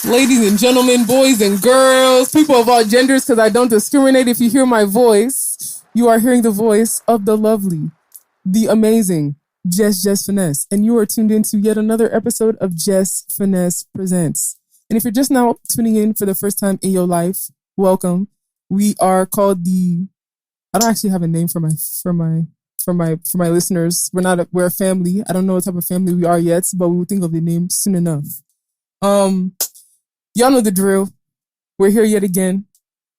Ladies and gentlemen, boys and girls, people of all genders, because I don't discriminate. If you hear my voice, you are hearing the voice of the lovely, the amazing Jess Finesse. And you are tuned into yet another episode of Jess Finesse Presents. And if you're just now tuning in for the first time in your life, welcome. We are called I don't actually have a name for my listeners. We're a family. I don't know what type of family we are yet, but we will think of the name soon enough. Y'all know the drill. We're here yet again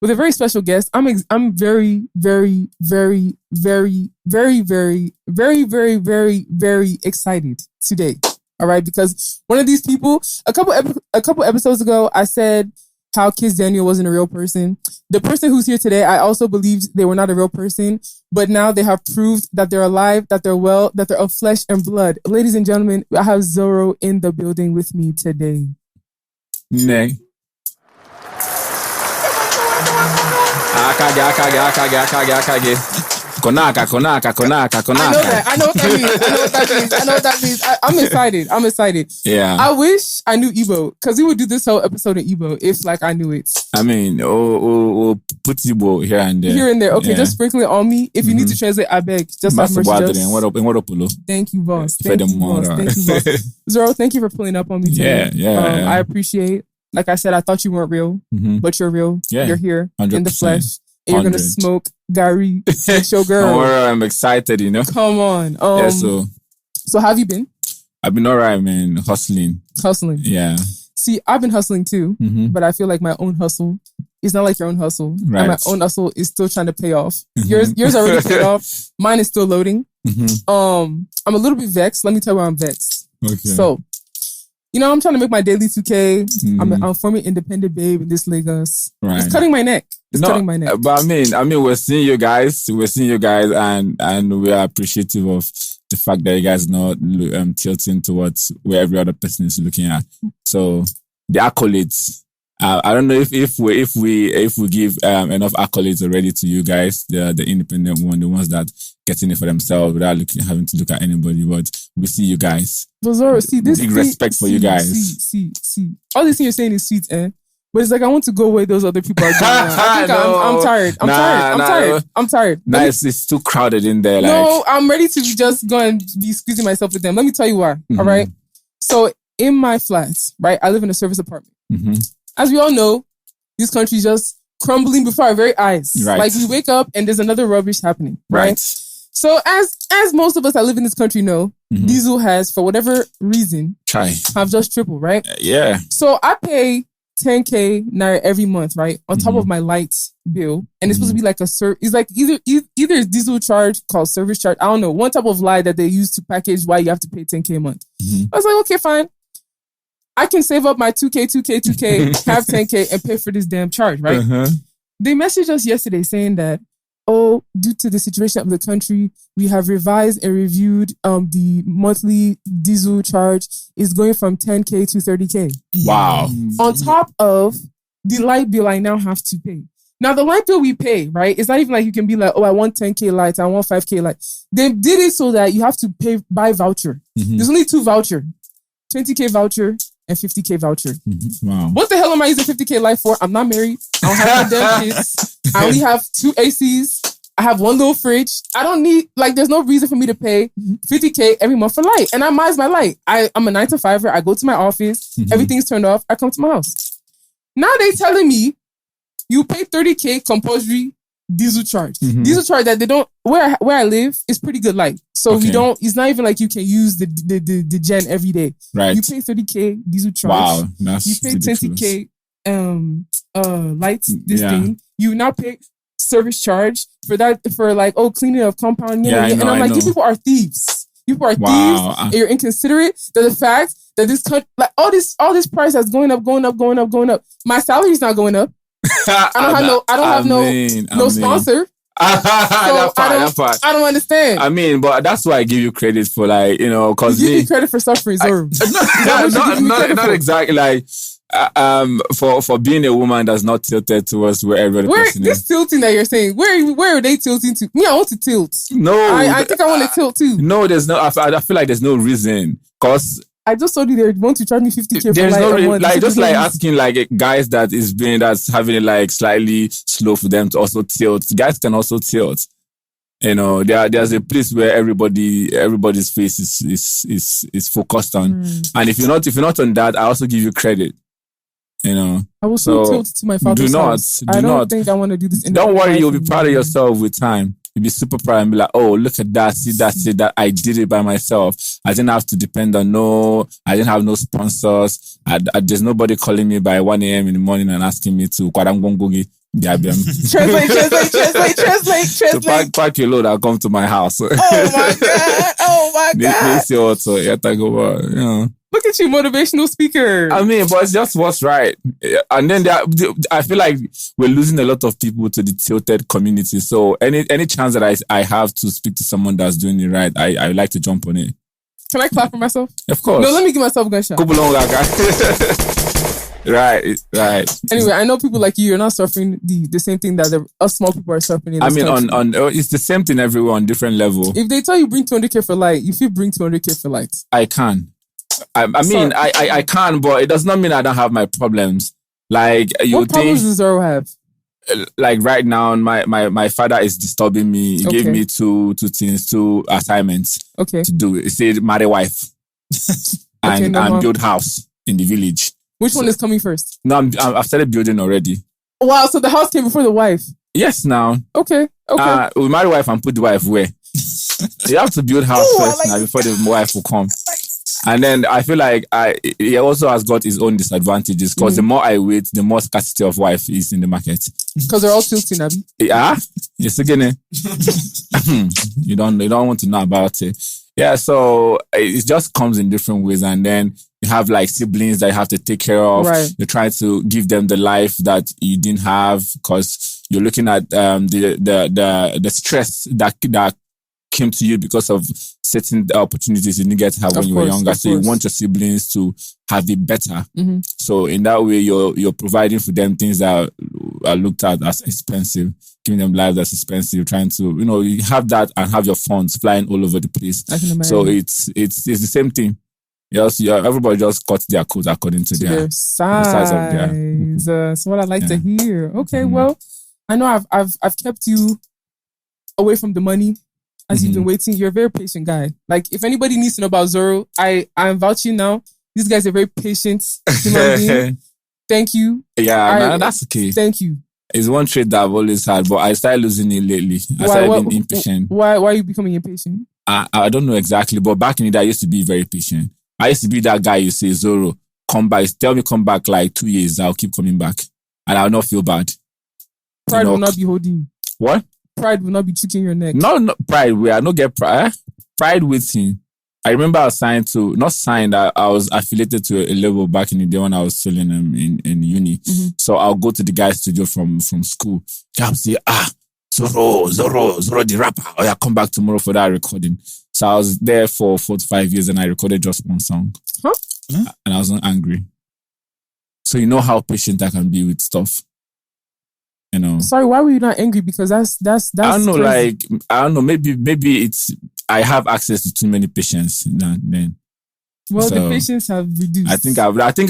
with a very special guest. I'm very, very, very, very, very, very, very, very, very, very excited today. All right, because one of these people, a couple episodes ago, I said how Kiss Daniel wasn't a real person. The person who's here today, I also believed they were not a real person, but now they have proved that they're alive, that they're well, that they're of flesh and blood. Ladies and gentlemen, I have Zoro in the building with me today. Nay. Akage. Konaka. I know what that means. I'm excited. Yeah. I wish I knew Igbo, because we would do this whole episode in Igbo if I knew it. I mean, put Igbo here and there. Here and there. Okay, just sprinkle it on me. If you need to translate, I beg. Just have mercy. Thank you, boss. Thank you, boss. Zoro, thank you for pulling up on me today. Yeah. I appreciate. Like I said, I thought you weren't real, but you're real. Yeah. You're here 100%. In the flesh. And you're going to smoke garri with your girl. I'm excited, Come on. So how have you been? I've been all right, man. Hustling. Yeah. See, I've been hustling too, but I feel like my own hustle is not like your own hustle. Right. And my own hustle is still trying to pay off. Yours already paid off. Mine is still loading. I'm a little bit vexed. Let me tell you why I'm vexed. Okay. So, I'm trying to make my daily 2K. I'm a former independent babe in this Lagos. Right. It's cutting my neck. Cutting my neck. But I mean, we're seeing you guys. And we are appreciative of the fact that you guys not tilting towards where every other person is looking at. So the accolades. I don't know if we give enough accolades already to you guys, the independent one, the ones that getting it for themselves without having to look at anybody. But we see you guys. Zoro, see this big respect for you guys. See. All this thing you're saying is sweet, but it's like I want to go where those other people are going. I think I'm tired. I'm tired. Nice, it's too crowded in there. No, I'm ready to just go and be squeezing myself with them. Let me tell you why. All right. So in my flat, right, I live in a service apartment. As we all know, this country is just crumbling before our very eyes. Right. Like we wake up and there's another rubbish happening. Right. So as most of us that live in this country know, diesel has, for whatever reason, have just tripled, right? Yeah. So I pay 10K naira every month, right, on top of my light bill, and it's supposed to be like it's like either it's diesel charge called service charge. I don't know, one type of lie that they use to package why you have to pay 10K a month. I was like, okay, fine. I can save up my 2K, have 10K, and pay for this damn charge, right? They messaged us yesterday saying that, due to the situation of the country, we have revised and reviewed the monthly diesel charge is going from 10K to 30K. Wow. On top of the light bill I now have to pay. Now, the light bill we pay, right, it's not even like you can be like, I want 10K light, I want 5K light. They did it so that you have to pay by voucher. There's only 2 vouchers, 20K voucher and 50K voucher. Wow. What the hell am I using 50K light for? I'm not married. I don't have no damn kids. I only have 2 ACs. I have 1 little fridge. I don't need, there's no reason for me to pay 50K every month for light. And I might my light. I'm a 9 to 5er. I go to my office. Everything's turned off. I come to my house. Now they telling me you pay 30K compulsory diesel charge. Diesel charge that they don't, where I live is pretty good light. So it's not even like you can use the gen every day. Right. You pay 30K diesel charge. Wow. That's you pay ridiculous. 20K lights, thing. You now pay service charge for that, for cleaning of compound. And I'm like, these people are thieves. People are thieves. And you're inconsiderate. The fact that this country, all this price that's going up. My salary's not going up. I don't have no sponsor. I don't understand. I mean, but that's why I give you credit for because you give me credit for suffering, Zoro. Not exactly for being a woman that's not tilted towards where everybody person is. This tilting that you're saying, where are they tilting to? Me, I want to tilt. No, I think I want to tilt too. No, there's no. I feel like there's no reason because I just told you they want to charge me 50K for There's light no a month. like just like Because- asking like guys that's having it like slightly slow for them to also tilt. Guys can also tilt. You know, there's a place where everybody's face is focused on. And if you're not on that, I also give you credit. You know, I will still tilt to my father's house. I don't think I want to do this. Don't worry, you'll be proud of yourself with time. You'll be super proud and be like, oh, look at that, see that, I did it by myself. I didn't have to depend on I didn't have no sponsors. There's nobody calling me by 1 a.m. in the morning and asking me to translate. To pack your load and come to my house. Oh my god. You know. Look at you, motivational speaker. I mean, but it's just what's right. And then I feel like we're losing a lot of people to the tilted community. So any chance that I have to speak to someone that's doing it right, I like to jump on it. Can I clap for myself? Of course. No, let me give myself a gunshot. Right. Anyway, I know people like you're not suffering the same thing that us small people are suffering. I mean, on it's the same thing everywhere on different level. If they tell you bring 200K for light, if you bring 200K for light, I can. I mean, I can, but it does not mean I don't have my problems. Like what problems does Zoro have? Like right now, my father is disturbing me. He gave me two assignments to do. He said marry wife and build house in the village. Which one is coming first? No, I've started building already. Wow, so the house came before the wife? Yes, now. Okay. We marry wife and put the wife where? You have to build house first now before the wife will come. And then I feel like he also has got his own disadvantages because the more I wait, the more scarcity of wife is in the market. Because they're all tilting, Abby. Yeah, yes again. You don't want to know about it. Yeah, so it just comes in different ways, and then you have like siblings that you have to take care of. Right. You try to give them the life that you didn't have because you're looking at the stress that came to you because of certain opportunities you didn't get to have when you were younger. So you want your siblings to have it better. Mm-hmm. So in that way, you're providing for them things that are looked at as expensive, giving them life that's expensive, trying to, you have that and have your funds flying all over the place. I can imagine. So it's the same thing. Yes, everybody just cut their coats according to their size of their. That's what I like to hear. Okay, well, I know I've kept you away from the money. As you've been waiting, you're a very patient guy. Like, if anybody needs to know about Zoro, I'm vouching now. These guys are very patient human being. Thank you. Yeah, that's okay. Thank you. It's one trait that I've always had, but I started losing it lately. I started being impatient. Why are you becoming impatient? I don't know exactly, but back in the day, I used to be very patient. I used to be that guy you say, Zoro, come back. Tell me come back like 2 years. I'll keep coming back. And I'll not feel bad. Pride will not be holding you. What? Pride will not be tricking your neck. No, pride. We are not get pride. Pride waiting. I remember I was I was affiliated to a label back in the day when I was still in uni. Mm-hmm. So I'll go to the guy's studio from school. I'll say, Zoro, the rapper. Oh yeah, come back tomorrow for that recording. So I was there for 4 to 5 years and I recorded just one song. Huh? And I was not angry. So you know how patient I can be with stuff. Sorry, why were you not angry? Because that's I don't know, crazy. I don't know, maybe it's I have access to too many patients then. Well, the patients have reduced. I think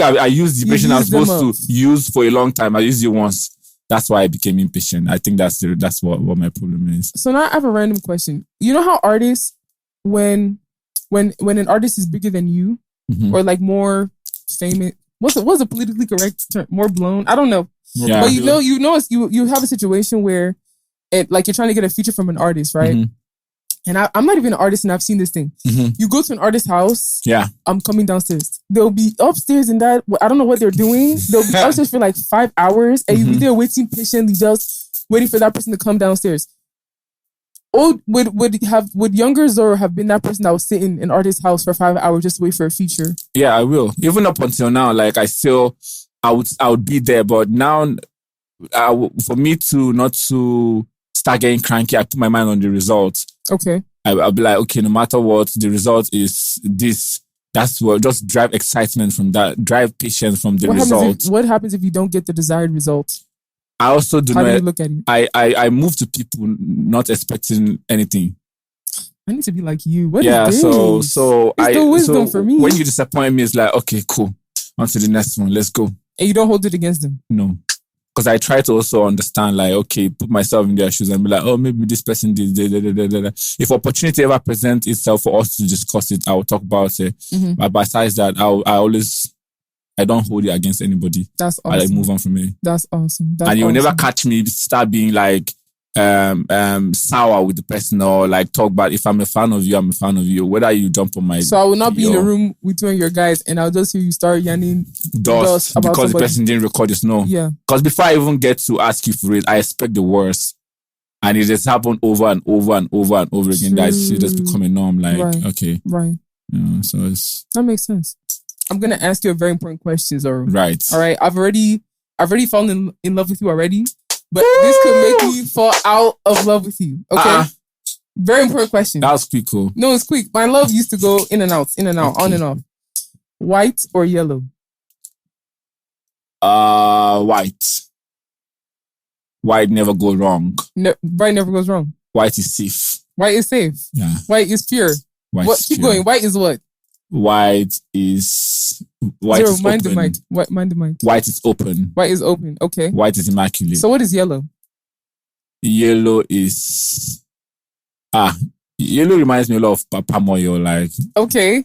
I used the patience I'm supposed to use for a long time. I used it once. That's why I became impatient. I think that's what my problem is. So now I have a random question. You know how artists, when an artist is bigger than you, or like more famous, what's the politically correct term? More blown? I don't know. Yeah. But you have a situation where like you're trying to get a feature from an artist, right? Mm-hmm. And I'm not even an artist and I've seen this thing. Mm-hmm. You go to an artist's house. Yeah. I'm coming downstairs. They'll be upstairs in that. I don't know what they're doing. They'll be upstairs for like 5 hours and you'll be there waiting patiently, just waiting for that person to come downstairs. Would younger Zoro have been that person that was sitting in an artist's house for 5 hours just to wait for a feature? Yeah, I will. Even up until now, like I would be there, but now for me to not to start getting cranky, I put my mind on the result. Okay. I'll be like, okay, no matter what, the result is this. That's what, just drive excitement from that, drive patience from the result. What happens if you don't get the desired result? I also do How not. do you look at it? I move to people not expecting anything. I need to be like you. What Yeah, is this? so It's I the wisdom so for me. when you disappoint me, it's like, okay, cool. On to the next one. Let's go. And you don't hold it against them. No. Because I try to also understand, like, okay, put myself in their shoes and be like, oh, maybe this person did. If opportunity ever presents itself for us to discuss it, I will talk about it. But besides that, I don't hold it against anybody. That's awesome. I move on from it. That's awesome. And you'll never catch me start being like sour with the person or like talk about if I'm a fan of you, I'm a fan of you. Whether you jump on my... So I will not be in a room with you and your guys and I'll just hear you start yarning dust about because somebody. The person didn't record this. No. Yeah. Because before I even get to ask you for it, I expect the worst. And it just happened over and over and over and over again. That should just become a norm. Like, okay. Right. So it's... That makes sense. I'm going to ask you a very important question, Zoro. Right. All right. I've already fallen in love with you already. But this could make me fall out of love with you. Okay? Very important question. That was quick, cool. No, it's quick. My love used to go in and out, okay. On and off. White or yellow? White. White never goes wrong. White never goes wrong. White is safe. White is safe. Yeah. White is pure. Keep going. White is what? White is Zero, mind open. The mic. Mind the mic. White is open. White is open. Okay. White is immaculate. So what is yellow? Yellow is yellow reminds me a lot of palm oil. Like okay,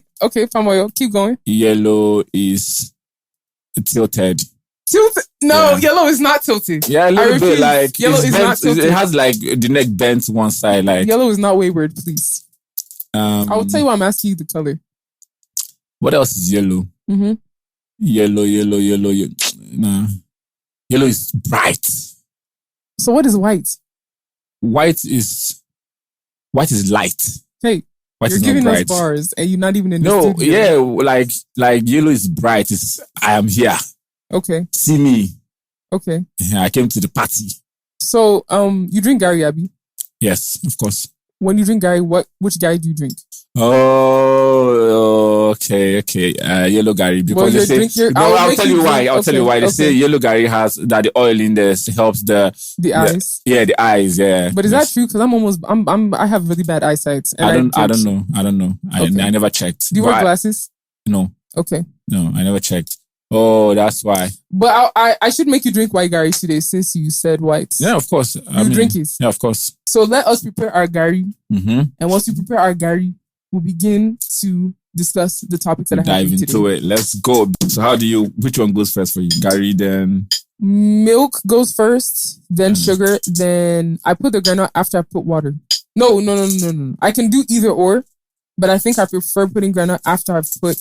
palm oil. Keep going. Yellow is tilted. Tilted? No, yellow is not tilted. Yeah, a little bit. Like yellow is bent, not tilted. It has like the neck bent one side. Like yellow is not wayward. Please. I will tell you why I'm asking you the color. What else is yellow? Mm-hmm. Yellow. Nah. Yellow is bright. So what is white? White is light. Hey, white you're giving us bars and you're not even in the studio. Yeah, like yellow is bright. I am here. Okay. See me. Okay. I came to the party. So, you drink garri, Abby? Yes, of course. When you drink garri, which garri do you drink? Oh, okay. Yellow garri because they say I'll tell you why. They say yellow garri has that the oil in there helps the eyes. The eyes. Yeah. But is that true? Because I have really bad eyesight. And I don't know. Okay. I never checked. Do you wear glasses? No. Okay. No, I never checked. Oh, that's why. But I should make you drink white garri today since you said white. Yeah, of course. You drink it? Yeah, of course. So let us prepare our garri. Mm-hmm. And once we prepare our garri, we'll begin to discuss the topics that I have today. Dive into it. Let's go. So which one goes first for you? Garri, then? Milk goes first, then sugar, then I put the granola after I put water. No. I can do either or, but I think I prefer putting granola after I put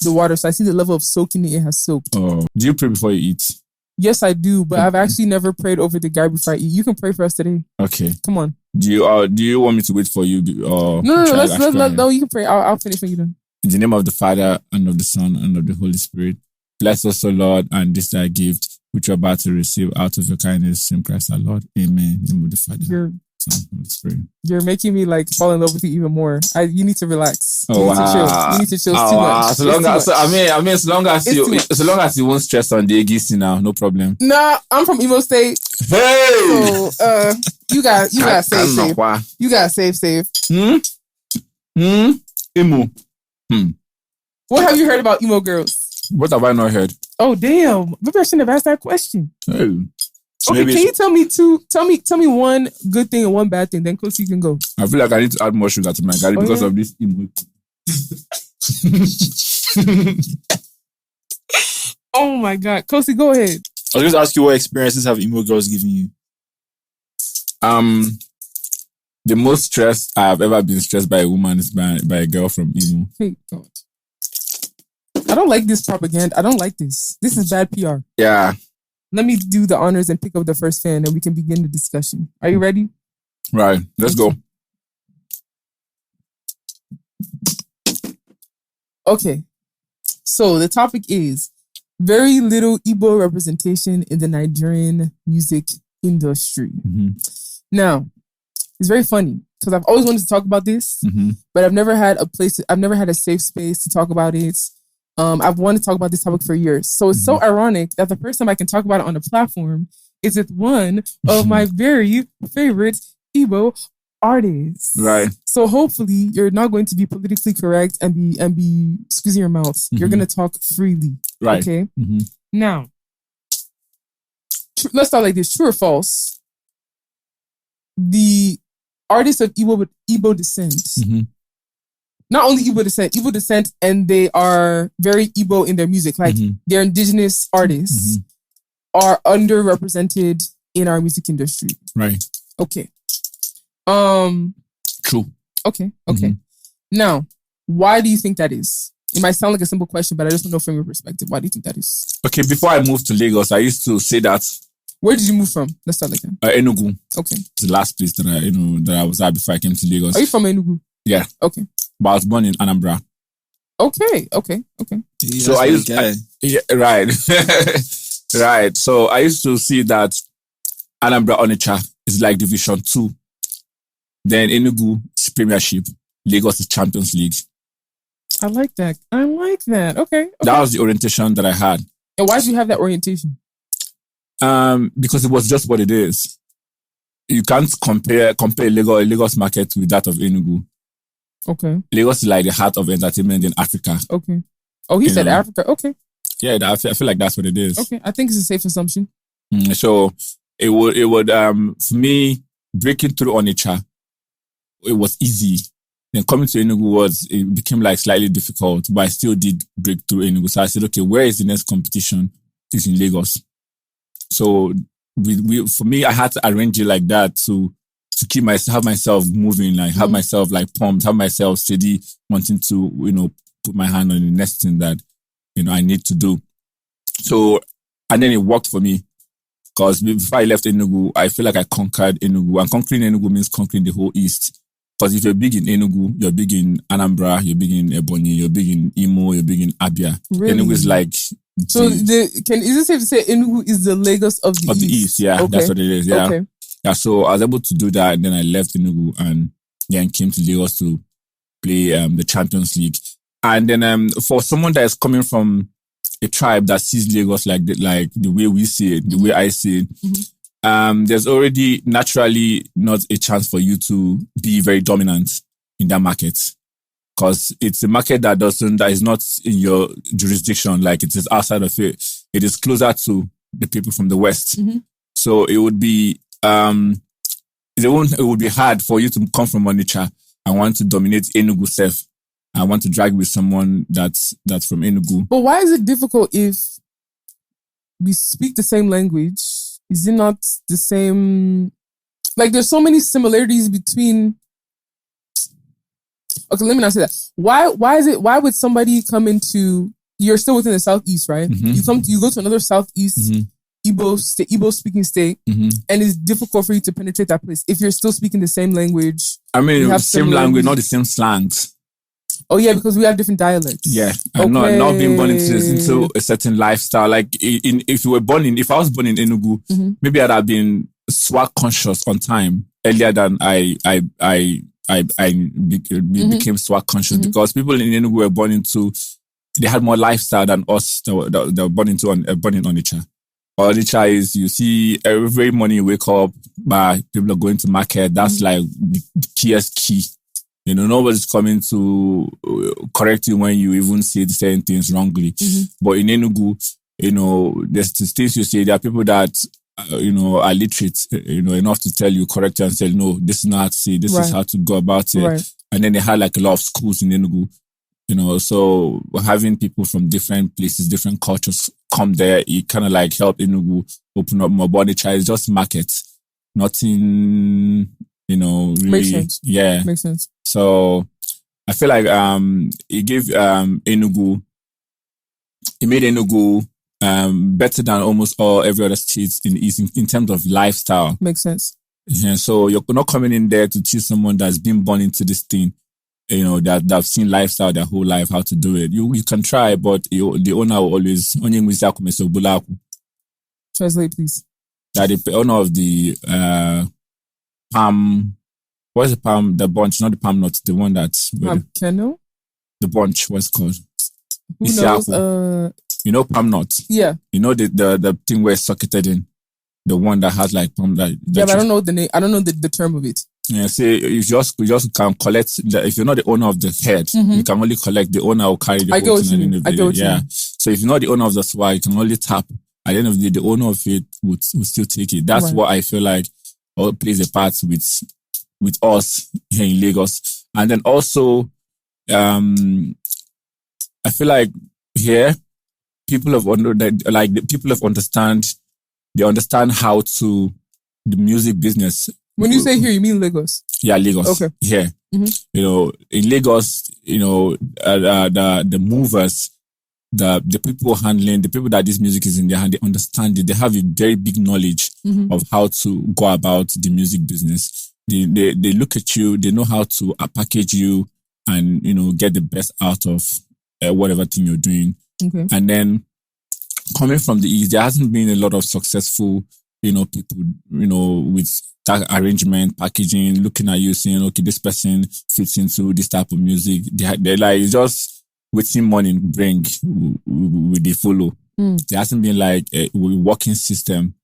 the water. So I see the level of soaking it has soaked. Oh. Do you pray before you eat? Yes, I do, but I've actually never prayed over the garri before I eat. You can pray for us today. Okay. Come on. Do you want me to wait for you? No, no, you can pray. I'll finish when you're done. In the name of the Father, and of the Son, and of the Holy Spirit, bless us, O Lord, and this thy gift, which you're about to receive out of your kindness in Christ our Lord. Amen. In the name of the Father, Son, Holy Spirit. You're making me like fall in love with you even more. You need to relax. You need to chill. Too much. As long as you won't stress on the Egisi now, no problem. Nah, I'm from Imo State. Hey! So you got safe. You got safe. Imo. What have you heard about emo girls? What have I not heard? Oh damn! Maybe I shouldn't have asked that question. Hey. So okay, can you tell me one good thing and one bad thing? Then close you can go. I feel like I need to add more sugar to my garri because of this emo. Oh my god, Kosi, go ahead. I was going to ask you what experiences have emo girls given you? The most stress I have ever been stressed by a woman is by a girl from emo. Hey God, I don't like this propaganda. I don't like this. This is bad PR. Yeah. Let me do the honors and pick up the first fan, and we can begin the discussion. Are you ready? Right. Let's go. Okay. So the topic is very little Igbo representation in the Nigerian music industry. Mm-hmm. Now, it's very funny because I've always wanted to talk about this, but I've never had a safe space to talk about it. I've wanted to talk about this topic for years. So it's so ironic that the first time I can talk about it on a platform is with one of my very favorite Igbo artists. Right. So hopefully you're not going to be politically correct and be squeezing your mouth. You're going to talk freely. Right. Okay. Mm-hmm. Now, let's start like this. True or false? The artists of Igbo descent, not only Igbo descent, and they are very Igbo in their music. Like they're indigenous artists are underrepresented in our music industry. Right. Okay. True. Okay. Now, why do you think that is? It might sound like a simple question, but I just want to know from your perspective. Why do you think that is? Okay, before I moved to Lagos, I used to say that. Where did you move from? Let's start like that. Enugu. Okay. It's the last place that I was at before I came to Lagos. Are you from Enugu? Yeah. Okay. But I was born in Anambra. Okay. Yeah, so I used right. Right. So I used to see that Anambra Onitsha is like Division 2. Then Enugu is Premiership. Lagos is Champions League. I like that. Okay. That was the orientation that I had. And why did you have that orientation? Because it was just what it is. You can't compare Lagos market with that of Enugu. Okay. Lagos is like the heart of entertainment in Africa. Okay. Oh, he said Africa. Okay. Yeah, I feel like that's what it is. Okay, I think it's a safe assumption. So it would for me, breaking through Onitsha, it was easy. Then coming to Enugu it became like slightly difficult, but I still did break through Enugu. So I said, okay, where is the next competition? It's in Lagos. So for me, I had to arrange it like that to have myself moving, like have myself like pumped, have myself steady, wanting to, put my hand on the next thing that, I need to do. So, and then it worked for me because before I left Enugu, I feel like I conquered Enugu, and conquering Enugu means conquering the whole East. Because if you're big in Enugu, you're big in Anambra, you're big in Ebonyi, you're big in Imo, you're big in Abia. Really? Enugu is like... So is it safe to say Enugu is the Lagos of the East? Yeah, okay. That's what it is, yeah. Okay. Yeah, so I was able to do that, and then I left Enugu and then came to Lagos to play the Champions League. And then for someone that is coming from a tribe that sees Lagos like the way we see it, the way I see it, there's already naturally not a chance for you to be very dominant in that market. Because it's a market that is not in your jurisdiction, like it is outside of it. It is closer to the people from the West. So it would be it would be hard for you to come from Onitsha and want to dominate Enugu self. I want to drag with someone that's from Enugu. But why is it difficult if we speak the same language? Is it not the same? Like, there's so many similarities between. Okay, let me not say that. Why would somebody come into? You're still within the Southeast, right? You go to another Southeast Igbo speaking state, and it's difficult for you to penetrate that place if you're still speaking the same language. I mean, the same language, not the same slangs. Oh yeah, because we have different dialects. Yeah, and not being born into a certain lifestyle. Like if I was born in Enugu, maybe I'd have been swag conscious on time earlier than I became swag conscious because people in Enugu were born into. They had more lifestyle than us that were born in Onitsha. Onitsha is, you see, every morning you wake up, people are going to market. That's like the key. Nobody's coming to correct you when you even say certain things wrongly. But in Enugu, there's things you say. There are people that, are literate, enough to tell you, correct you and say, no, this is not how to say, this is how to go about it. Right. And then they had like a lot of schools in Enugu, so having people from different places, different cultures come there, it kind of like help Enugu open up more body child, just market. Nothing, really. Makes sense. Yeah. Makes sense. So I feel like it gave Enugu, it made Enugu better than almost every other state in the East in terms of lifestyle. Makes sense. Yeah, so you're not coming in there to teach someone that's been born into this thing, that seen lifestyle their whole life, how to do it. You can try, but the owner will always translate, please. That the owner of the palm. What's the palm? The bunch, not the palm nut. The one that's kernel. The bunch. What's it called? Who knows? Palm nut. Yeah. The thing where it's socketed in. The one that has like palm. Yeah, but I don't know the name. I don't know the term of it. Yeah, say you just can collect. If you're not the owner of the head, you can only collect. The owner will carry the whole thing at the end of the day. Yeah. So if you're not the owner of the swag, you can only tap. At the end of the day, the owner of it would still take it. That's what I feel like all plays a part with us here in Lagos. And then also, I feel like here people have understand. They understand how to the music business. When you say here, you mean Lagos? Yeah, Lagos. Okay. Here. You know, in Lagos, you know, the movers, the people handling, the people that this music is in their hand, they understand it. They have a very big knowledge of how to go about the music business. They look at you, they know how to package you and, you know, get the best out of whatever thing you're doing. Okay. And then coming from the East, there hasn't been a lot of successful, you know, people, you know, with that arrangement, packaging, looking at you, saying, okay, this person fits into this type of music. They're like, just waiting money bring, they follow. There hasn't been like a working system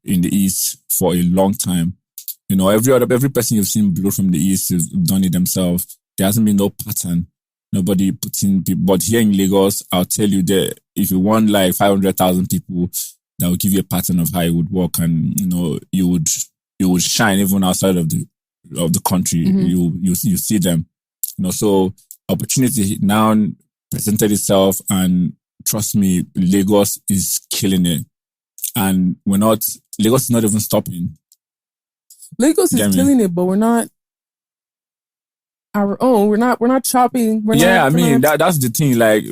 in the East for a long time. You know, every person you've seen blow from the East has done it themselves. There hasn't been no pattern. Nobody putting people, but here in Lagos, I'll tell you that if you want like 500,000 people, that will give you a pattern of how it would work, and you know you would shine even outside of the country. You see them, you know. So opportunity now presented itself, and trust me, Lagos is killing it, and Lagos is not even stopping. Lagos is killing it, but we're not our own. We're not chopping. That's the thing. Like,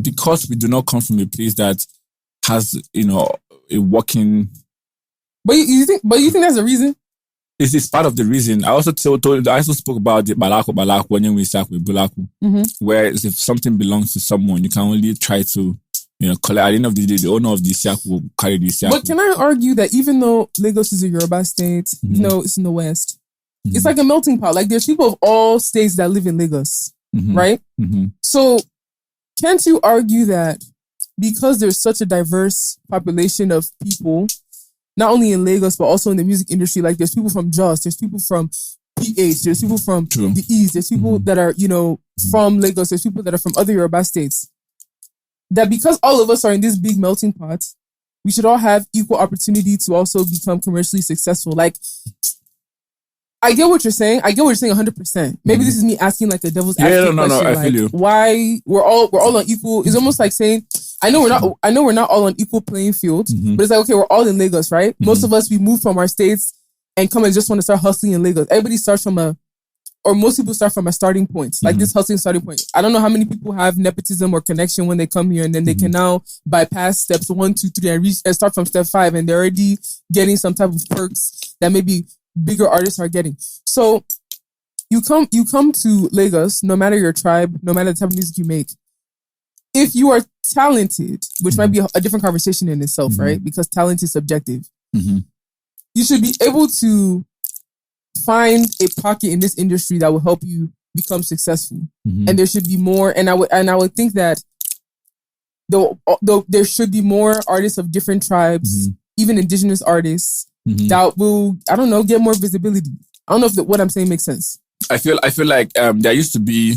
because we do not come from a place that has, you know, a working. But you think that's the reason? It's part of the reason. I also spoke about the balaku when we start with bulaku, where if something belongs to someone, you can only try to, you know, collect. At the end of the day, the owner of the siaku will carry the siaku. But can I argue that even though Lagos is a Yoruba state, you know, it's in the West. It's like a melting pot. Like there's people of all states that live in Lagos, right? So can't you argue that because there's such a diverse population of people, not only in Lagos, but also in the music industry, like there's people from Jos, there's people from PH, there's people from the East, there's people that are, you know, from Lagos, there's people that are from other Yoruba states, that because all of us are in this big melting pot, we should all have equal opportunity to also become commercially successful. Like, I get what you're saying. 100%. Maybe this is me asking like a devil's advocate question. I feel you. Why we're all on equal? It's almost like saying, I know we're not all on equal playing field, but it's like, okay, we're all in Lagos, right? Most of us, we move from our states and come and just want to start hustling in Lagos. Everybody starts most people start from a starting point, like this hustling starting point. I don't know how many people have nepotism or connection when they come here, and then they can now bypass steps 1, 2, 3 and start from step 5, and they're already getting some type of perks that maybe bigger artists are getting. So you come to Lagos, no matter your tribe, no matter the type of music you make. If you are talented, which might be a different conversation in itself, right? Because talent is subjective. You should be able to find a pocket in this industry that will help you become successful. And there should be more. And I would think that though there should be more artists of different tribes, even indigenous artists, that will, I don't know, get more visibility. I don't know if what I'm saying makes sense. I feel like there used to be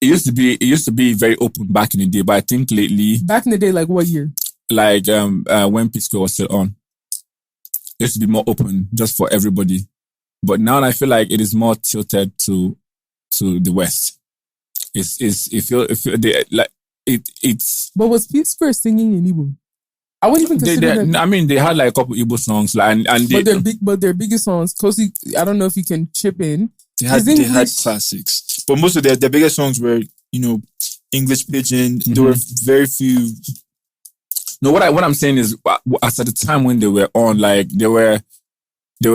it used to be very open back in the day, but I think lately, back in the day, like what year? Like when P Square was still on, it used to be more open just for everybody. But now I feel like it is more tilted to the West. It's But was P Square singing in Igbo? I wouldn't even consider them. I mean, they had like a couple Igbo songs, like, but their biggest songs, Kosi, I don't know if you can chip in. They had classics, but most of their biggest songs were, you know, English Pidgin. There were very few. No, what I'm saying is, as at the time when they were on, like there were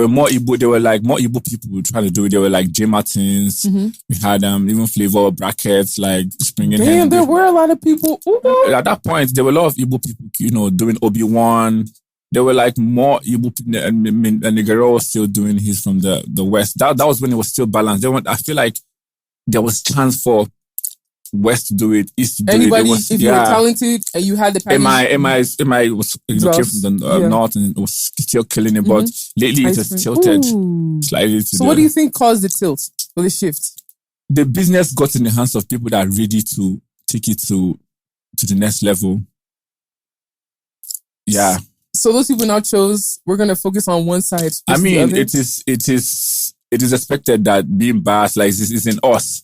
more Igbo. There were like more Igbo people trying to do it. They were like J Martins. We had even Flavour, Brackets, like Spring and Damn, there were a lot of people. Ooh. At that point, there were a lot of Igbo people, you know, doing Obi-Wan. There were like more Igbo people, and Nigero was still doing his from the West. That was when it was still balanced. I feel like there was chance for west to do it, east to do Anybody, it. Was, if you were talented and you had the package. MI was came from the north and it was still killing it, but lately it has tilted slightly. So what do you think caused the tilt or the shift? The business got in the hands of people that are ready to take it to the next level. Yeah. So those people now chose, we're going to focus on one side. I mean, it is expected that being biased like this is in us.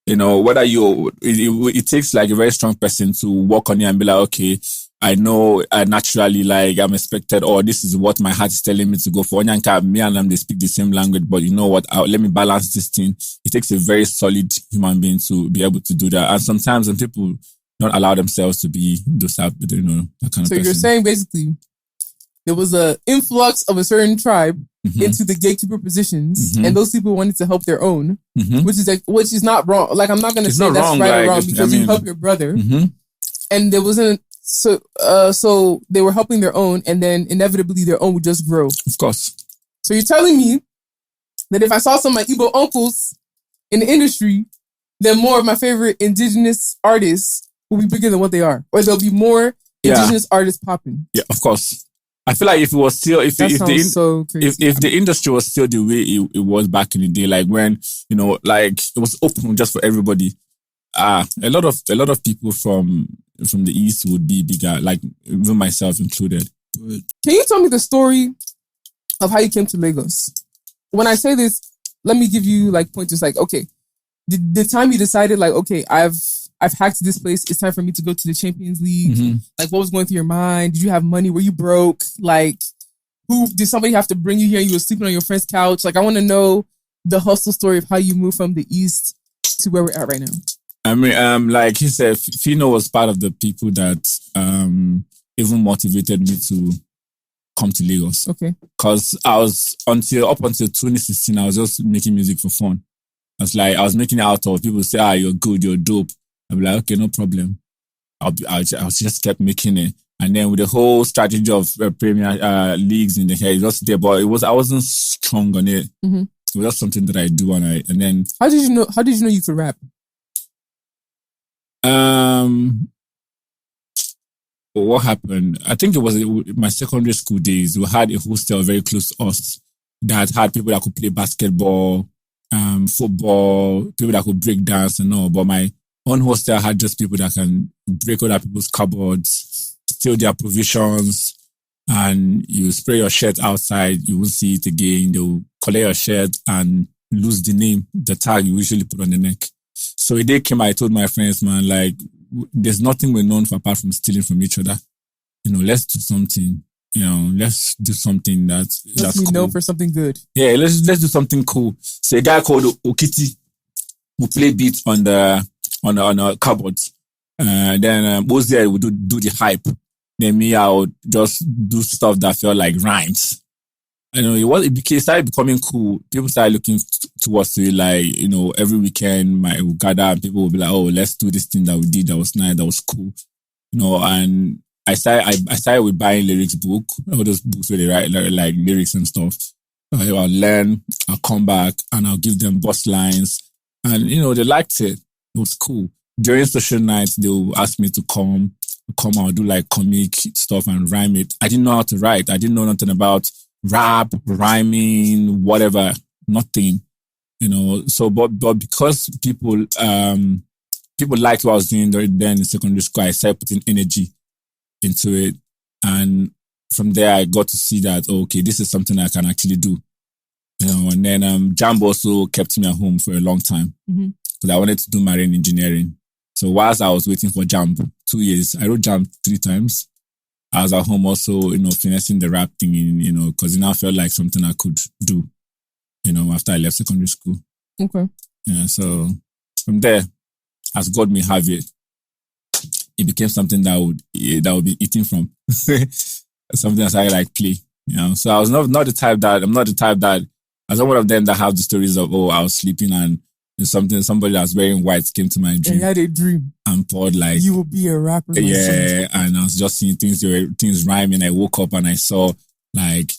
You know, whether it takes like a very strong person to walk on it and be like, okay, I know naturally like I'm expected, or this is what my heart is telling me to go for. Me and them, they speak the same language, but you know what? Let me balance this thing. It takes a very solid human being to be able to do that. And sometimes when people don't allow themselves to be those type, that kind of person. So you're saying basically there was an influx of a certain tribe into the gatekeeper positions, and those people wanted to help their own, which is not wrong. Like, I'm not going to say that's wrong, right or wrong, because you help your brother, and there wasn't so they were helping their own, and then inevitably their own would just grow. Of course. So you're telling me that if I saw some of my Igbo uncles in the industry, then more of my favorite indigenous artists will be bigger than what they are, or there'll be more indigenous artists popping. Yeah, of course. I feel like if it was still, if the industry was still the way it was back in the day, like when, like it was open just for everybody, a lot of people from the East would be bigger, like even myself included. But can you tell me the story of how you came to Lagos? When I say this, let me give you like pointers, like, okay, the time you decided like, okay, I've hacked this place, it's time for me to go to the Champions League. Like, what was going through your mind? Did you have money? Were you broke? Like, did somebody have to bring you here? You were sleeping on your friend's couch? Like, I want to know the hustle story of how you moved from the East to where we're at right now. I mean, like he said, Fino was part of the people that even motivated me to come to Lagos. Okay. Because I was up until 2016, I was just making music for fun. I was making it out of people say, you're good, you're dope. I'll be like, okay, no problem. I'll just kept making it. And then with the whole strategy of Premier leagues in the hair, it was there, but I wasn't strong on it. It was just something that I do, and then. How did you know you could rap? What happened? I think it was my secondary school days. We had a hostel very close to us that had people that could play basketball, football, people that could break dance and all. But my own hostel had just people that can break other people's cupboards, steal their provisions, and you spray your shirt outside, you won't see it again. They'll collect your shirt and lose the name, the tag you usually put on the neck. So a day came, I told my friends, man, like, there's nothing we're known for apart from stealing from each other. Let's do something. Let's do something that's cool. Known for something good. Yeah, let's do something cool. So a guy called Okiti who play beats on a cupboard. Then Ozzy would do the hype. Then me, I would just do stuff that felt like rhymes. It started becoming cool. People started looking towards it, like, every weekend we would gather and people would be like, oh, let's do this thing that we did that was nice, that was cool. And I started with buying lyrics book, all those books where they write like lyrics and stuff. I'll learn, I'll come back and I'll give them boss lines. And, they liked it. It was cool. During social nights, they'll ask me to come out, do like comic stuff and rhyme it. I didn't know how to write. I didn't know nothing about rap, rhyming, whatever, nothing. So, but because people liked what I was doing then in secondary school, I started putting energy into it. And from there, I got to see that, okay, this is something I can actually do. And then Jamb also kept me at home for a long time because I wanted to do marine engineering. So whilst I was waiting for Jamb, 2 years, I wrote Jamb 3 times. I was at home also, finessing the rap thing, because it now felt like something I could do, after I left secondary school. Okay. Yeah, so from there, as God may have it, it became something that would be eaten from. Something that I like play, So I was I'm not the type that, as one of them that have the stories of, I was sleeping and somebody that's wearing white came to my dream. And you had a dream. And poured like... You will be a rapper. Yeah, and I was just seeing things rhyming. I woke up and I saw like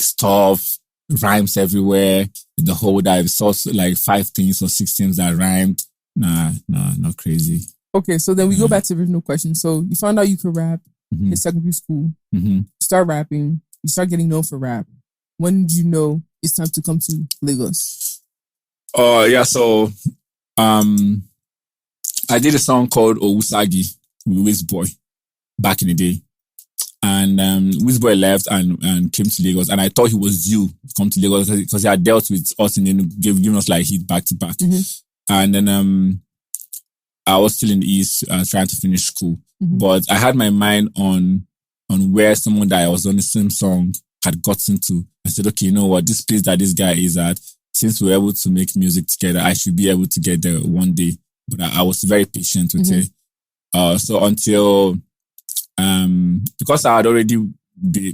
stuff, rhymes everywhere. The whole that I saw like 5 things or 6 things that rhymed. Nah, not crazy. Okay, so then we go back to the original question. So you found out you could rap in secondary school. You start rapping. You start getting known for rap. When did you know it's time to come to Lagos? Oh yeah, so I did a song called Owusagi with Wizboy back in the day. And Wizboy left and came to Lagos. And I thought he was due to come to Lagos because he had dealt with us and then given us like hit back to back. And then I was still in the East trying to finish school. But I had my mind on where someone that I was on the same song had gotten to. I said, okay, you know what? This place that this guy is at, since we're able to make music together, I should be able to get there one day. But I was very patient with it. So until, because I had already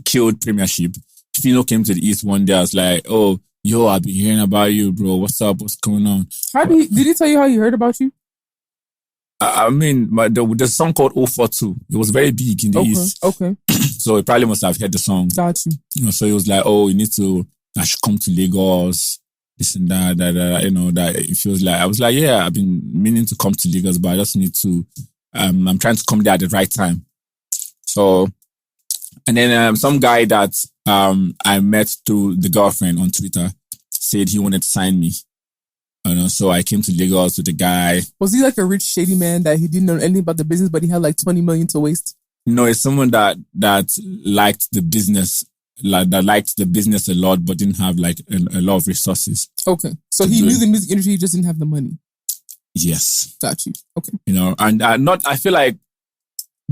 killed Premiership, Fino came to the East one day. I was like, oh, yo, I've been hearing about you, bro. What's up? What's going on? Did he tell you how he heard about you? I mean, there's a song called 042. It was very big in the East. Okay. So he probably must have heard the song. Got you. So he was like, oh, I should come to Lagos. This and that, that it feels like, I was like, yeah, I've been meaning to come to Lagos, but I just need to, I'm trying to come there at the right time. So, and then some guy that I met through the girlfriend on Twitter said he wanted to sign me. So I came to Lagos with the guy. Was he like a rich, shady man that he didn't know anything about the business, but he had like 20 million to waste? No, it's someone that liked the business, a lot, but didn't have like a lot of resources. Okay. So he knew the music industry, he just didn't have the money. Yes. Got you. Okay. And I feel like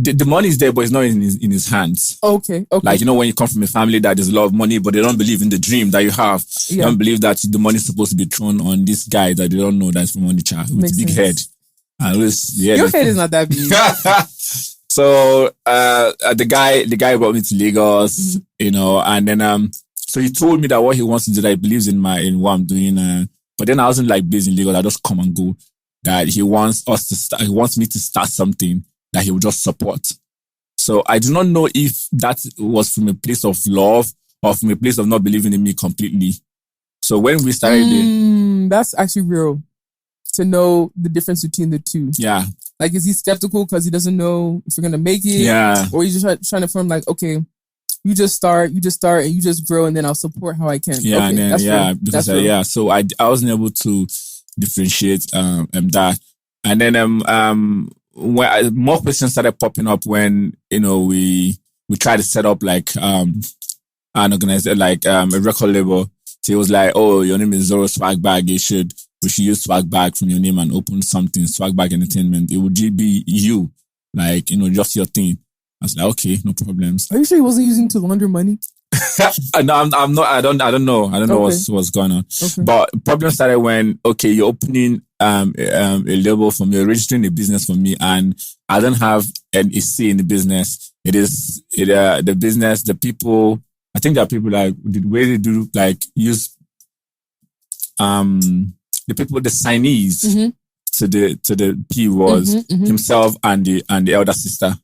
the money is there, but it's not in his hands. Okay. Like, when you come from a family that there's a lot of money, but they don't believe in the dream that you have. Yeah. They don't believe that the money is supposed to be thrown on this guy that they don't know that's from Onitsha with a big head. And your head is not that big. So the guy brought me to Lagos, and then so he told me that what he wants to do, that he believes in what I'm doing. But then I wasn't like based in Lagos. I just come and go. That he wants he wants me to start something that he will just support. So I do not know if that was from a place of love or from a place of not believing in me completely. So when we started that's actually real, to know the difference between the two. Yeah. Like, is he skeptical because he doesn't know if you're going to make it? Yeah. Or he's just trying to form like, okay, you just start, and you just grow, and then I'll support how I can. Yeah, okay, and then, that's yeah, real. because That's real. so I wasn't able to differentiate that. And then when more questions started popping up when we tried to set up like an organizer, like a record label. So it was like, oh, your name is Zoro Swag Bag. We should use Swag Bag from your name and open something, Swag Bag Entertainment. It would be you, like, just your thing. I was like, okay, no problems. Are you sure he wasn't using to launder money? No, I'm not. I don't know. I don't know what's going on. Okay. But problem started when you're opening a label for me, you're registering a business for me, and I don't have a say in the business. It is the business, the people. I think there are people like the way they do like use the people, the signees to the P was himself and the elder sister.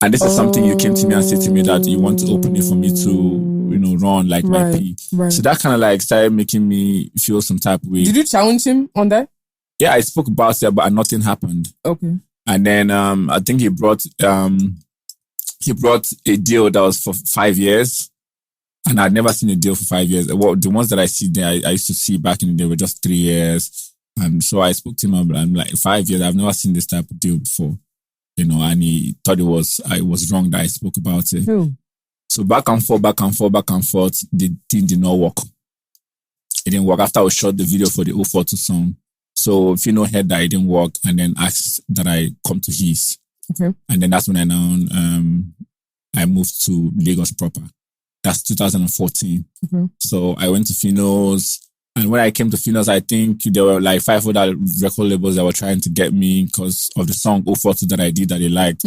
And this is something you came to me and said to me that you want to open it for me to, run like my P. Right. So that kind of like started making me feel some type of way. Did you challenge him on that? Yeah, I spoke about it, but nothing happened. Okay. And then I think he brought a deal that was for 5 years. And I'd never seen a deal for 5 years. Well, the ones that I see there, I used to see back in the day were just 3 years. And so I spoke to him and I'm like, 5 years, I've never seen this type of deal before. And he thought it was wrong that I spoke about it. So back and forth, the thing did not work. It didn't work after I shot the video for the 042 song. So Fino heard that it didn't work and then asked that I come to his. Okay. And then that's when I moved to Lagos proper. That's 2014. Okay. So I went to Fino's. And when I came to Fino's, I think there were like 5 other record labels that were trying to get me because of the song 042 that I did that they liked.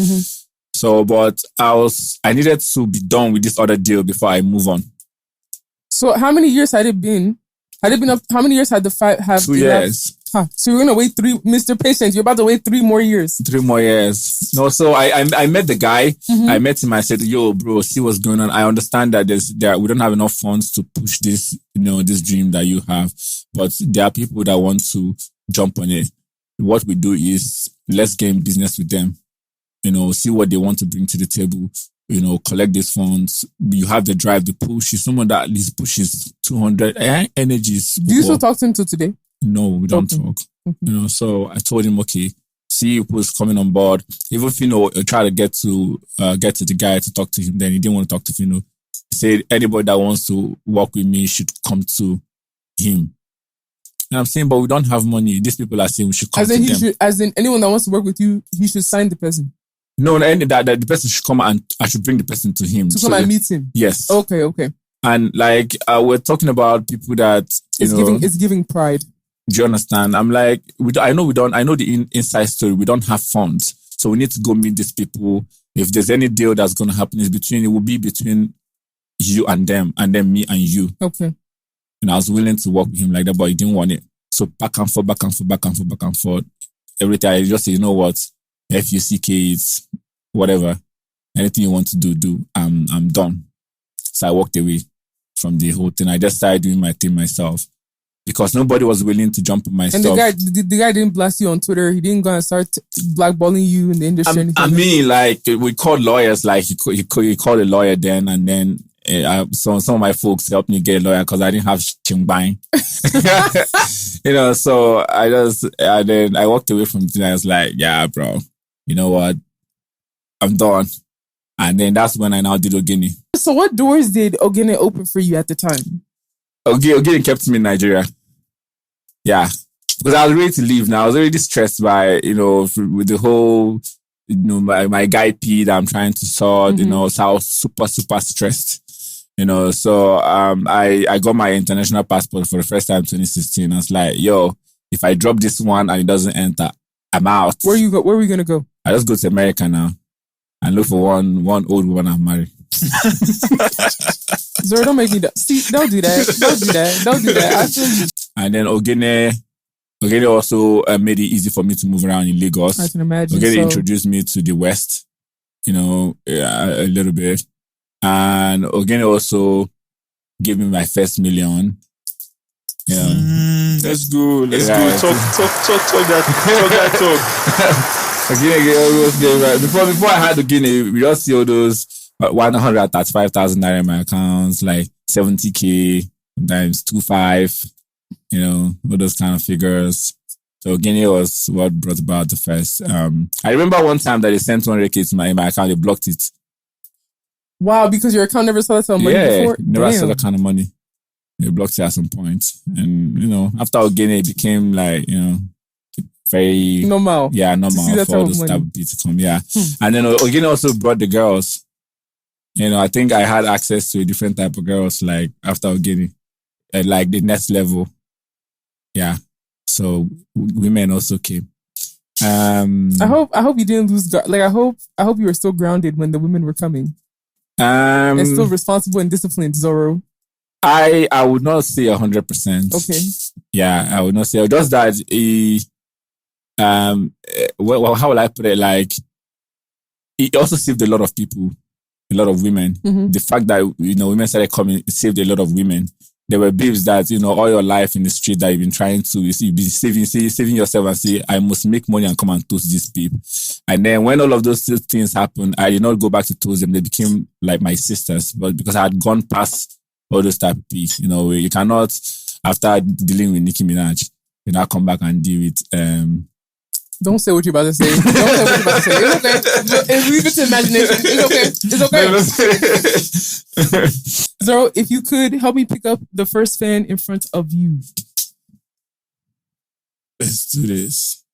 So, but I needed to be done with this other deal before I move on. So how many years had it been? How many years had the 5 have? 2 years. So you're gonna wait Mr. Patient, you're about to wait 3 more years. 3 more years. No, so I met the guy. Mm-hmm. I met him. I said, "Yo, bro, see what's going on. I understand that we don't have enough funds to push this, this dream that you have, but there are people that want to jump on it. What we do is let's get in business with them. See what they want to bring to the table. Collect these funds. You have the drive, the push. Is someone that at least pushes 200 energies. Do you still talk to him till today? No, we don't talk. Okay. So I told him, okay, see who's coming on board. Even Fino tried to get to the guy to talk to him. Then he didn't want to talk to Fino. He said anybody that wants to work with me should come to him. And I'm saying, but we don't have money. These people are saying we should come to them. As in anyone that wants to work with you, he should sign the person. No, that the person should come and I should bring the person to him. To come and meet him. Yes. Okay. And we're talking about people that it's giving pride. Do you understand? I'm like, I know the inside story. We don't have funds. So we need to go meet these people. If there's any deal that's going to happen, it will be between you and them, and then me and you. Okay. And I was willing to work with him like that, but he didn't want it. So back and forth. Every time I just say, you know what? FUCK, it's whatever. Anything you want to do. I'm done. So I walked away from the whole thing. I just started doing my thing myself. Because nobody was willing to jump on my stuff. And the guy didn't blast you on Twitter. He didn't go and start blackballing you in the industry. We called lawyers. He called a lawyer then, and then some of my folks helped me get a lawyer because I didn't have chingbang. So I walked away from it and I was like, yeah, bro, you know what? I'm done. And then that's when I now did Ogene. So what doors did Ogene open for you at the time? Ogene kept me in Nigeria. Yeah. Because I was ready to leave now. I was already stressed by, with the whole, my guy P that I'm trying to sort, so I was super, super stressed. So I got my international passport for the first time in 2016. I was like, yo, if I drop this one and it doesn't enter, I'm out. Where are we gonna go? I just go to America now and look for one old woman I've married. Zoro, don't make me see, don't do that. I feel you. And then Ogene also made it easy for me to move around in Lagos. I can imagine. Ogene introduced me to the West, a little bit. And Ogene also gave me my first million. Let's go. Talk that talk. Before I had Ogene, we just see all those 135,000 naira in my accounts, like 70K, sometimes 25, all those kind of figures. So Ogene was what brought about the first. I remember one time that they sent 100K to my account, they blocked it. Wow, because your account never saw that kind of money before? Never saw that kind of money. They blocked it at some point. And, after Ogene, it became very... normal. Yeah, normal for all those type of people to come, yeah. And then Ogene also brought the girls. I think I had access to a different type of girls, after Ogene, at the next level. Yeah. So women also came. I hope you didn't lose... I hope you were still grounded when the women were coming. And still responsible and disciplined, Zoro. I would not say 100%. Okay. Yeah, I would not say. Just that how will I put it? It also saved a lot of people, a lot of women. Mm-hmm. The fact that women started coming, it saved a lot of women. There were babes that all your life in the street that you've been trying to, you've been saving yourself and say, I must make money and come and toast these people. And then when all of those things happened, I did not go back to toast them. They became like my sisters, but because I had gone past all those type of people, you cannot, after dealing with Nicki Minaj, come back and deal with. Don't say what you're about to say. It's okay. Leave it to imagination. It's okay. Zoro, if you could help me pick up the first fan in front of you. Let's do this.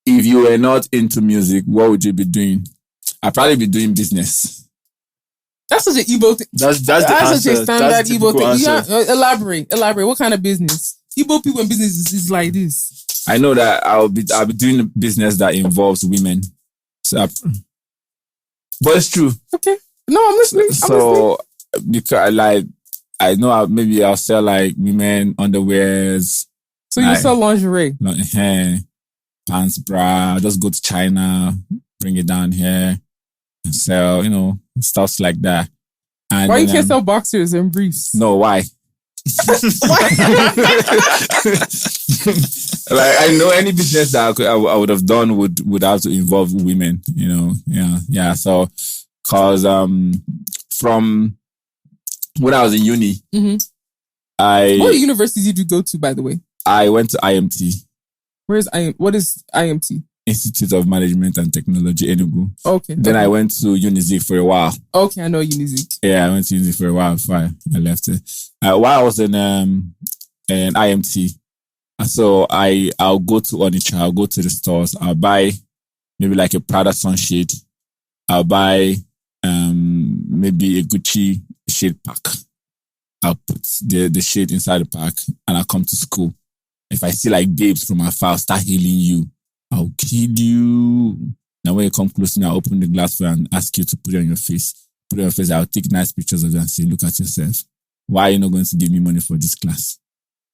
If you were not into music, what would you be doing? I'd probably be doing business. That's such an Igbo thing. That's the answer. Such a standard Igbo thing. Answer. Yeah, elaborate. What kind of business? Igbo people in business is like this. I know that I'll be doing a business that involves women. So, but it's true. Okay. No, I'm listening. Because I know maybe I'll sell like women underwears. So you sell lingerie? Pants, bra. I'll just go to China, bring it down here, and sell, stuff like that. And why you can't sell boxers and briefs? No, why? Like I know any business that I would have done would have to involve women, yeah. So, cause from when I was in uni, what university did you go to, by the way? I went to IMT. What is IMT? Institute of Management and Technology, Enugu. Okay. Then I went to Unizik for a while. Okay, I know Unizik. Yeah, I went to Unizik for a while before I left it. While I was in IMT, so I'll go to Onitsha, I'll go to the stores, I'll buy maybe like a Prada sunshade, I'll buy maybe a Gucci shade pack. I'll put the shade inside the pack and I'll come to school. If I see like babes from afar, I'll start hailing you. I'll kill you. Now when you come close to me, I'll open the glass for you and ask you to put it on your face. Put it on your face. I'll take nice pictures of you and say, look at yourself. Why are you not going to give me money for this class?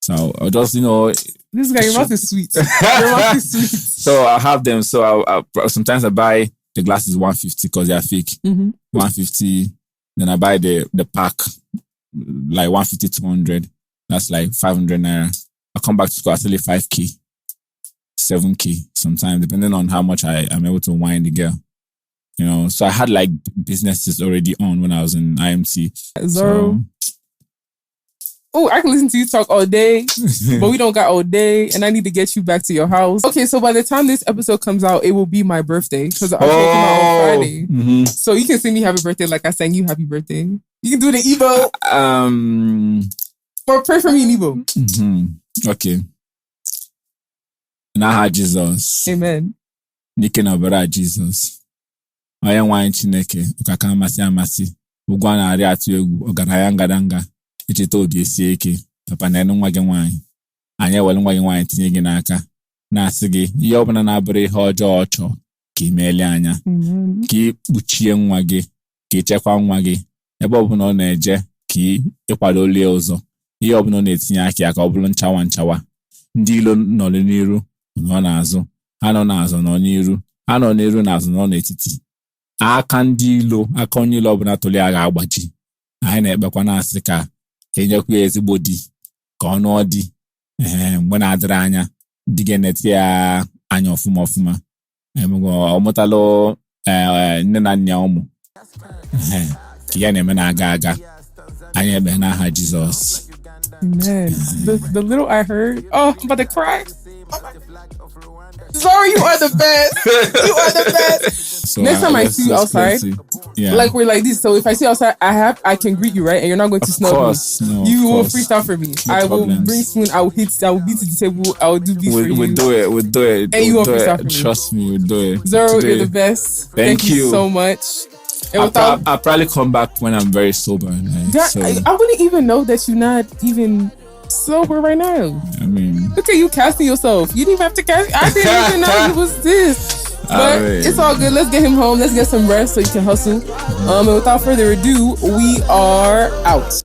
So I'll just, This guy, your mouth is sweet. Your mouth is sweet. So I'll have them. So I'll sometimes I buy the glasses 150 because they are fake. 150. Then I buy the pack like 150, 200. That's like 500 naira. I'll come back to school, I'll sell it 5K. 7K sometimes, depending on how much I'm able to wine the girl. So I had like businesses already on when I was in IMT. Zoro. Oh, I can listen to you talk all day, but we don't got all day, and I need to get you back to your house. Okay, so by the time this episode comes out, it will be my birthday because our show came out on Friday. Mm-hmm. So you can sing me happy birthday like I sang you happy birthday. You can do it in Igbo. Or pray for me in Igbo. Mm-hmm. Okay. N'aha Jesus. Amen. N'ike na ọbara Jesus. Onye nwanyị Chineke, ọkaka amasị amasị, ụgwọ a na-arị atụ egwu, ọgaranya ngadanga, echeta obi esie ike, papa na enu nwa gị nwanyị. Anyị ewere nwa gị nwanyị tinye gị n'aka, na-asị gị, ihe ọbụla na-abụrụ ihe ọjọọ ọchọ, ka imeeli anya, ka ikpuchie nwa gị, ka ichekwa nwa gị, ebe ọbụla ọ na-eje, ka ịkwado lie ụzọ, ihe ọbụla ọ na-etinye aka ya ka ọ bụrụ nchawa nchawa. Ndị ilo nọ n'iru, nọ n'azụ, ha nọ n'azụ nọ n'iru, ha nọ n'iru n'azụ nọ n'etiti. Aka ndị ilo, aka onye ilo ọbụla tụli agha agbaji. Anyị na-ekpekwa na-asị ka enyekwa ya ezigbo di, ka ọnụ ọ dị, mgbe na-adịrị anya, di ga-eneti ya anya ọfụma ọfụma. Ọ mụtalụ nne na nna ụmụ, ka ya na-eme na-aga aga. Anyị ekpe n'aha Jizọs. Man, the little I heard, oh, I'm about to cry. Zoro, you are the best. You are the best. So next time I see you outside, like we're like this. So if I see you outside, I can greet you, right? And you're not going to snub me. No, you will freestyle for me. No I problems. will bring spoon. I will beat to the table. I will do beats for you. We'll do it. And you will freestyle for me. Trust me, we'll do it. Zoro, you're the best. Thank you so much. I'll probably come back when I'm very sober. I wouldn't even know that you're not even sober right now. I mean, look at you casting yourself. You didn't even have to cast. I didn't even know it was this. But it's all good. Let's get him home. Let's get some rest so you can hustle. And without further ado, we are out.